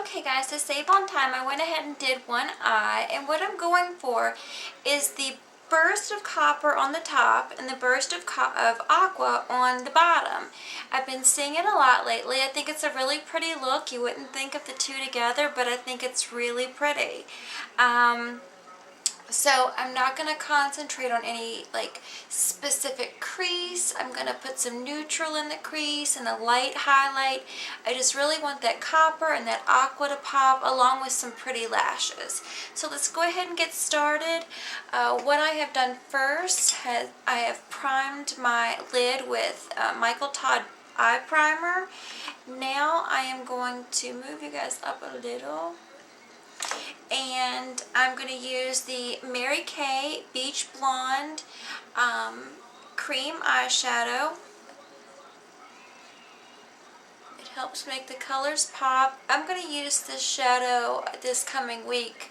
Okay guys, to save on time, I went ahead and did one eye, and what I'm going for is the burst of copper on the top and the burst of aqua on the bottom. I've been seeing it a lot lately. I think it's a really pretty look. You wouldn't think of the two together, but I think it's really pretty. So I'm not going to concentrate on any like specific crease. I'm going to put some neutral in the crease and a light highlight. I just really want that copper and that aqua to pop along with some pretty lashes. So let's go ahead and get started. What I have done first, I have primed my lid with Michael Todd eye primer. Now I am going to move you guys up a little. And I'm going to use the Mary Kay Beach Blonde cream eyeshadow. It helps make the colors pop. I'm going to use this shadow this coming week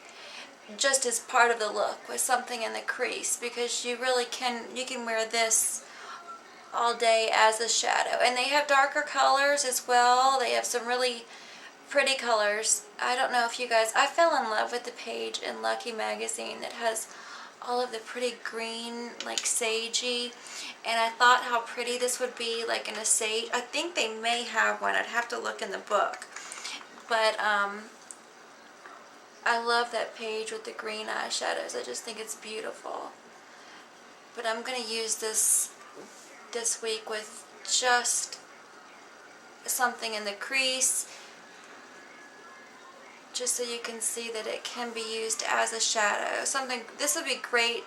just as part of the look with something in the crease, because you really can wear this all day as a shadow. And they have darker colors as well. They have some really pretty colors. I don't know if you guys, I fell in love with the page in Lucky magazine that has all of the pretty green, like sagey, and I thought how pretty this would be like in a sage. I think they may have one. I'd have to look in the book, but I love that page with the green eyeshadows. I just think it's beautiful. But I'm going to use this week with just something in the crease, just so you can see that it can be used as a shadow. This would be great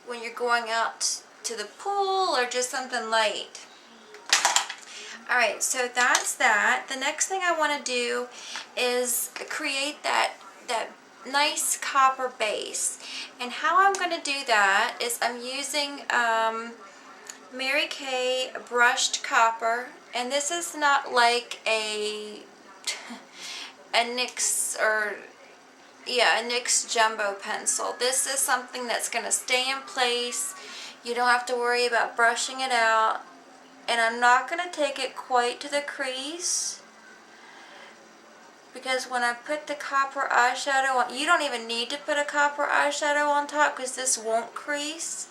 when you're going out to the pool or just something light. Alright, so that's that. The next thing I want to do is create that nice copper base. And how I'm going to do that is I'm using Mary Kay brushed copper, and this is not like a NYX a NYX jumbo pencil. This is something that's going to stay in place. You don't have to worry about brushing it out. And I'm not going to take it quite to the crease, because when I put the copper eyeshadow on, you don't even need to put a copper eyeshadow on top because this won't crease.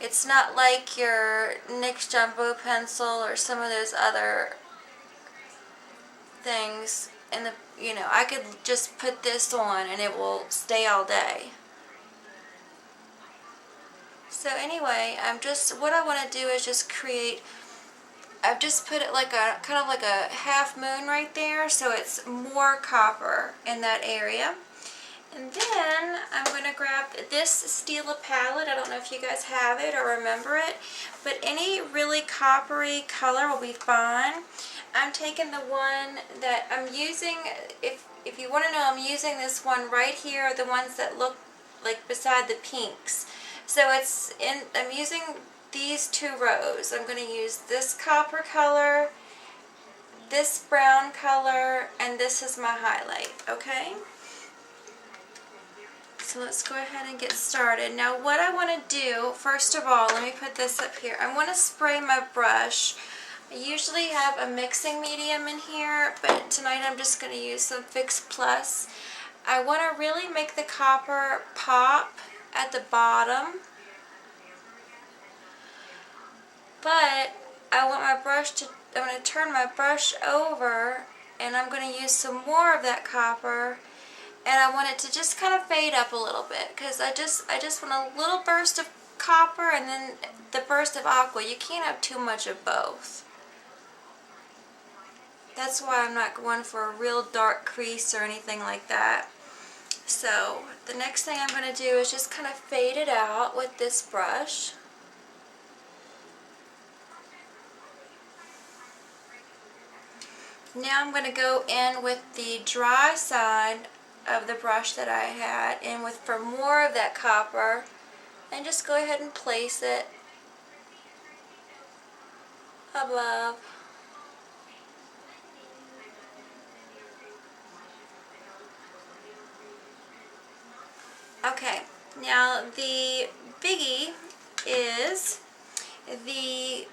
It's not like your NYX jumbo pencil or some of those other things. And I could just put this on and it will stay all day. So anyway, what I want to do is just create, I've just put it like a, kind of like a half moon right there, so it's more copper in that area. And then I'm going to grab this Stila palette. I don't know if you guys have it or remember it, but any really coppery color will be fine. I'm taking the one that I'm using, if you want to know, I'm using this one right here, the ones that look like beside the pinks. So I'm using these two rows. I'm going to use this copper color, this brown color, and this is my highlight, okay? So let's go ahead and get started. Now what I want to do, first of all, let me put this up here. I want to spray my brush. I usually have a mixing medium in here, but tonight I'm just going to use some Fix Plus. I want to really make the copper pop at the bottom, but I want my brush to, I'm going to turn my brush over and I'm going to use some more of that copper, and I want it to just kind of fade up a little bit, because I just want a little burst of copper and then the burst of aqua. You can't have too much of both. That's why I'm not going for a real dark crease or anything like that. So the next thing I'm going to do is just kind of fade it out with this brush. Now I'm going to go in with the dry side of the brush that I had, and for more of that copper, and just go ahead and place it above. Okay, now the biggie is the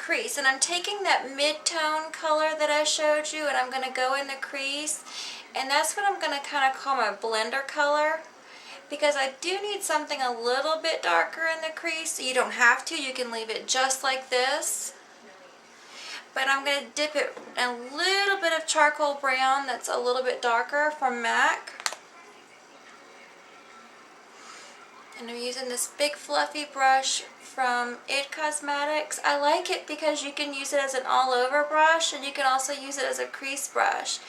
crease. And I'm taking that mid-tone color that I showed you and I'm going to go in the crease. And that's what I'm going to kind of call my blender color, because I do need something a little bit darker in the crease. You don't have to, you can leave it just like this. But I'm going to dip it in a little bit of charcoal brown that's a little bit darker from MAC. And I'm using this big fluffy brush from It Cosmetics. I like it because you can use it as an all-over brush and you can also use it as a crease brush.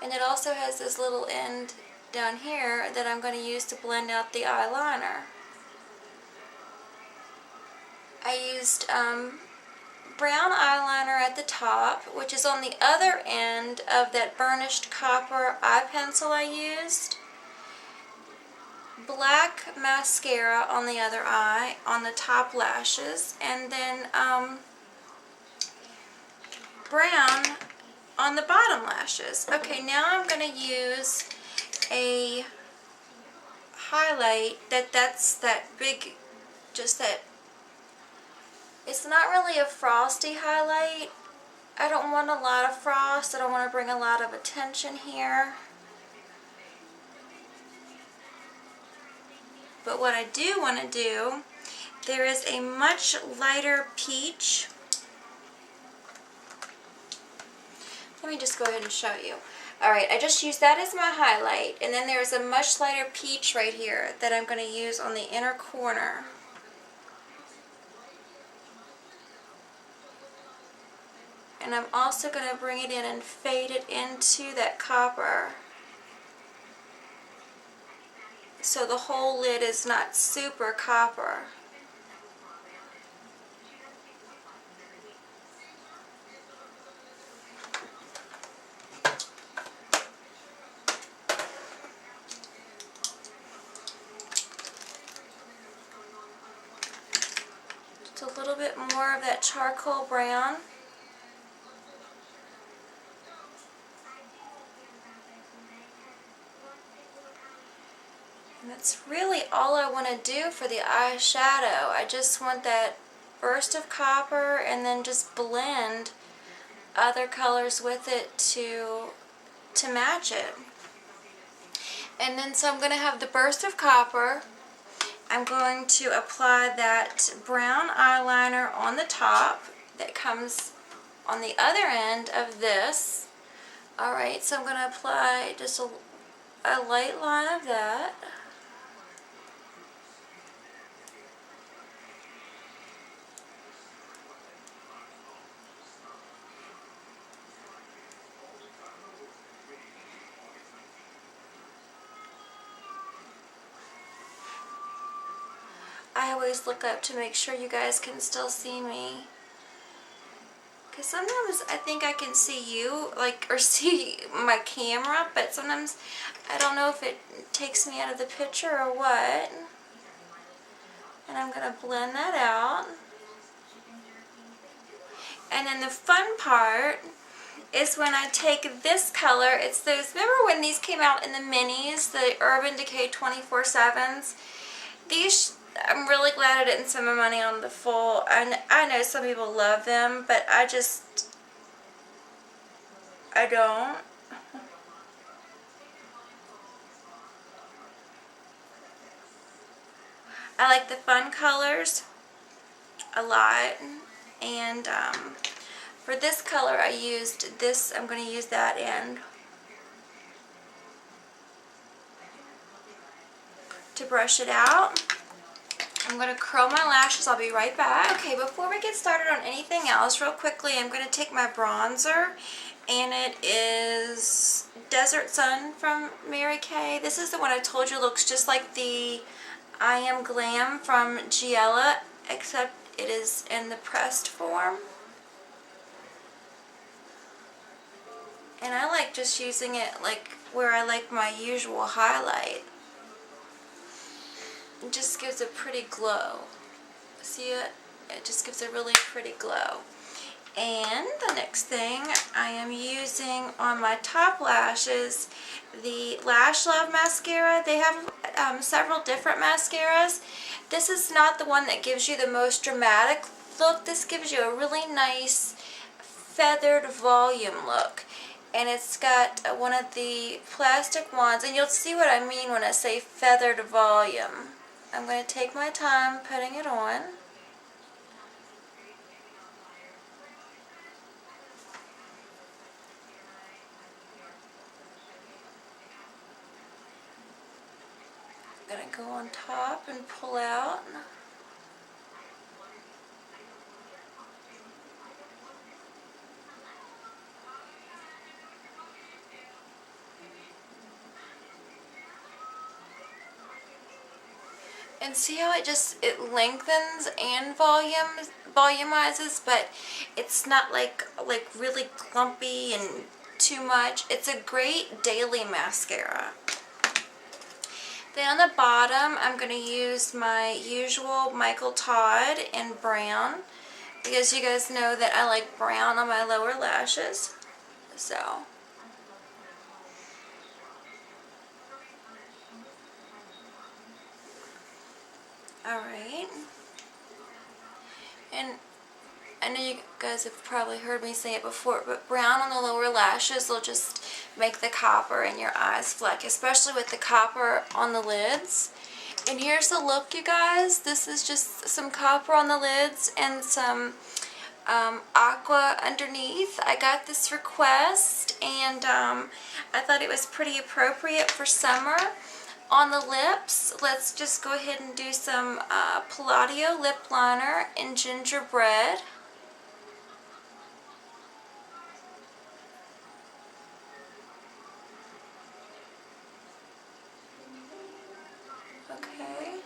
And it also has this little end down here that I'm going to use to blend out the eyeliner. I used brown eyeliner at the top, which is on the other end of that burnished copper eye pencil I used. Black mascara on the other eye, on the top lashes, and then brown on the bottom lashes. Okay, now I'm going to use a highlight that's that big, just that, it's not really a frosty highlight. I don't want a lot of frost. I don't want to bring a lot of attention here. But what I do want to do, there is a much lighter peach. Let me just go ahead and show you. Alright, I just used that as my highlight, and then there's a much lighter peach right here that I'm going to use on the inner corner. And I'm also going to bring it in and fade it into that copper, so the whole lid is not super copper. Just a little bit more of that charcoal brown. And that's really all I want to do for the eyeshadow. I just want that burst of copper and then just blend other colors with it to match it. And then so I'm going to have the burst of copper. I'm going to apply that brown eyeliner on the top that comes on the other end of this. Alright, so I'm going to apply just a light line of that. I always look up to make sure you guys can still see me, because sometimes I think I can see you, like, or see my camera, but sometimes I don't know if it takes me out of the picture or what. And I'm going to blend that out. And then the fun part is when I take this color, it's those, remember when these came out in the minis, the Urban Decay 24/7s? These, I'm really glad I didn't spend my money on the full. I know some people love them, but I don't. I like the fun colors a lot, and for this color I used this, I'm going to use that end to brush it out. I'm going to curl my lashes. I'll be right back. Okay, before we get started on anything else, real quickly, I'm going to take my bronzer, and it is Desert Sun from Mary Kay. This is the one I told you looks just like the I Am Glam from Giella, except it is in the pressed form. And I like just using it like where I like my usual highlight. It just gives a pretty glow. See it? It just gives a really pretty glow. And the next thing, I am using on my top lashes the Lash Love mascara. They have several different mascaras. This is not the one that gives you the most dramatic look, this gives you a really nice feathered volume look. And it's got one of the plastic ones, and you'll see what I mean when I say feathered volume. I'm going to take my time putting it on. I'm going to go on top and pull out. And see how it lengthens and volumizes, but it's not like really clumpy and too much. It's a great daily mascara. Then on the bottom, I'm going to use my usual Michael Todd in brown, because you guys know that I like brown on my lower lashes. So alright, and I know you guys have probably heard me say it before, but brown on the lower lashes will just make the copper in your eyes fleck, especially with the copper on the lids. And here's the look, you guys. This is just some copper on the lids and some Aqua underneath. I got this request, and I thought it was pretty appropriate for summer. On the lips, let's just go ahead and do some Palladio lip liner in gingerbread. Okay.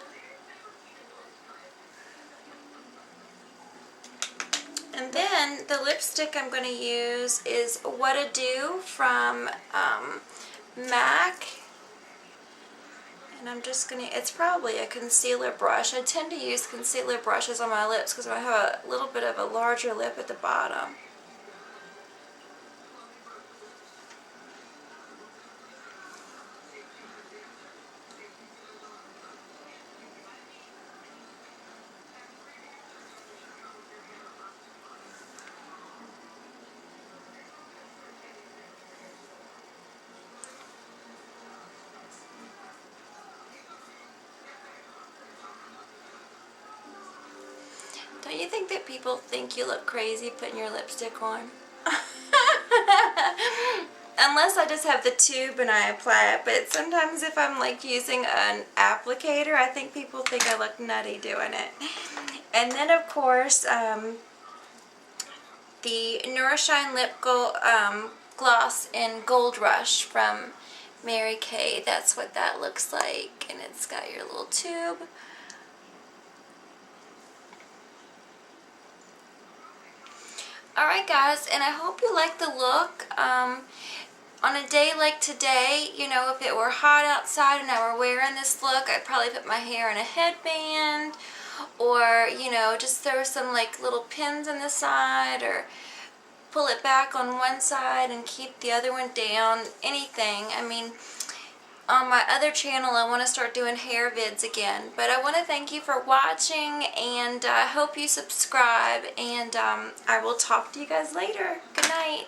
And then the lipstick I'm going to use is What To Do from MAC. And I'm just going to, it's probably a concealer brush. I tend to use concealer brushes on my lips because I have a little bit of a larger lip at the bottom. Don't you think that people think you look crazy putting your lipstick on? Unless I just have the tube and I apply it, but sometimes if I'm like using an applicator, I think people think I look nutty doing it. And then of course, the Nourishine Lip Gloss in Gold Rush from Mary Kay. That's what that looks like, and it's got your little tube. Alright guys, and I hope you like the look. On a day like today, you know, if it were hot outside and I were wearing this look, I'd probably put my hair in a headband, or, you know, just throw some like little pins on the side, or pull it back on one side and keep the other one down, anything. I mean, on my other channel I want to start doing hair vids again, but I want to thank you for watching, and I hope you subscribe, and I will talk to you guys later. Good night.